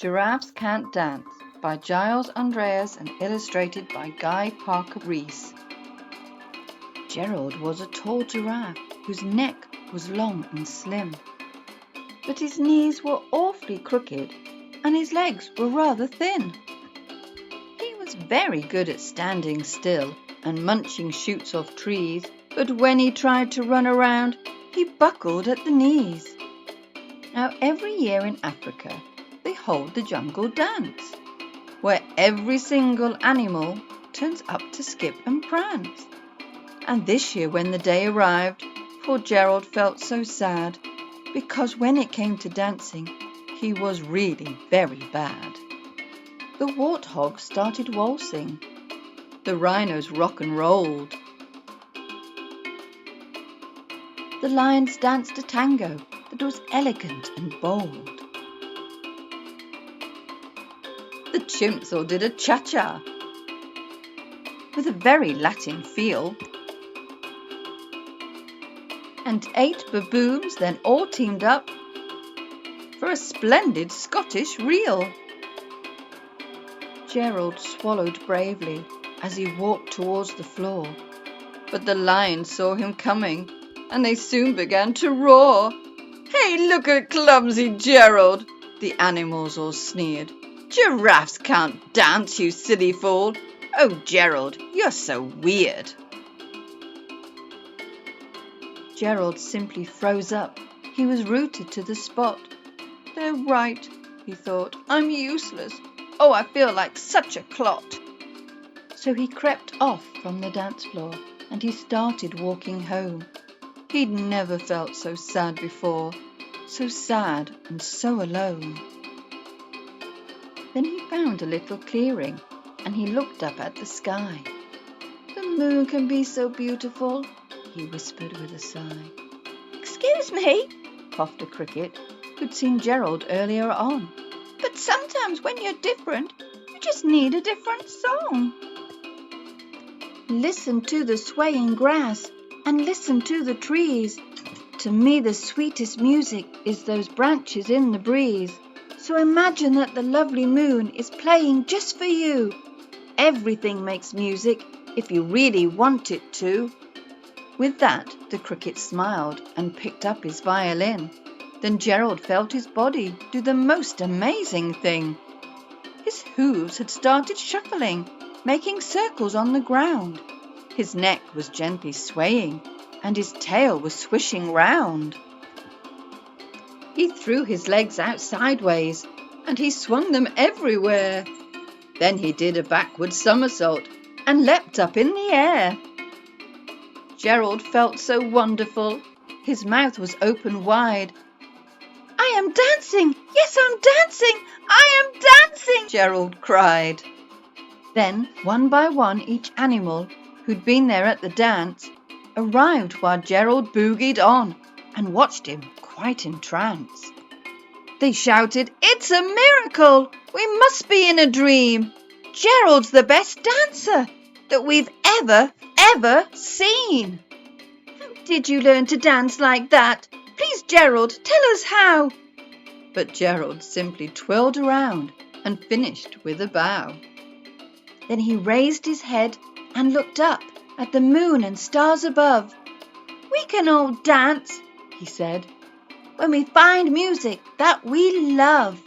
Giraffes Can't Dance by Giles Andreae and illustrated by Guy Parker Rees. Gerald was a tall giraffe whose neck was long and slim, but his knees were awfully crooked and his legs were rather thin. He was very good at standing still and munching shoots off trees, but when he tried to run around, he buckled at the knees. Now every year in Africa, they hold the jungle dance, where every single animal turns up to skip and prance. And this year when the day arrived, poor Gerald felt so sad, because when it came to dancing, he was really very bad. The warthogs started waltzing. The rhinos rock and rolled. The lions danced a tango that was elegant and bold. The chimps all did a cha-cha with a very Latin feel. And 8 baboons then all teamed up for a splendid Scottish reel. Gerald swallowed bravely as he walked towards the floor, but the lions saw him coming and they soon began to roar. "Hey, look at clumsy Gerald," the animals all sneered. "Giraffes can't dance, you silly fool. Oh, Gerald, you're so weird." Gerald simply froze up. He was rooted to the spot. "They're right," he thought. "I'm useless. Oh, I feel like such a clot." So he crept off from the dance floor and he started walking home. He'd never felt so sad before, so sad and so alone. Then he found a little clearing and he looked up at the sky. "The moon can be so beautiful," he whispered with a sigh. "Excuse me," coughed a cricket who'd seen Gerald earlier on, "but sometimes when you're different, you just need a different song. Listen to the swaying grass and listen to the trees. To me the sweetest music is those branches in the breeze. So imagine that the lovely moon is playing just for you. Everything makes music if you really want it to." With that, the cricket smiled and picked up his violin. Then Gerald felt his body do the most amazing thing. His hooves had started shuffling, making circles on the ground. His neck was gently swaying, and his tail was swishing round. He threw his legs out sideways, and he swung them everywhere. Then he did a backward somersault and leapt up in the air. Gerald felt so wonderful. His mouth was open wide. "I am dancing! Yes, I'm dancing! I am dancing!" Gerald cried. Then, one by one, each animal who'd been there at the dance arrived while Gerald boogied on and watched him quite entranced. They shouted, "It's a miracle! We must be in a dream! Gerald's the best dancer that we've ever seen! How did you learn to dance like that? Please, Gerald, tell us how!" But Gerald simply twirled around and finished with a bow. Then he raised his head and looked up at the moon and stars above. "We can all dance," he said, "when we find music that we love."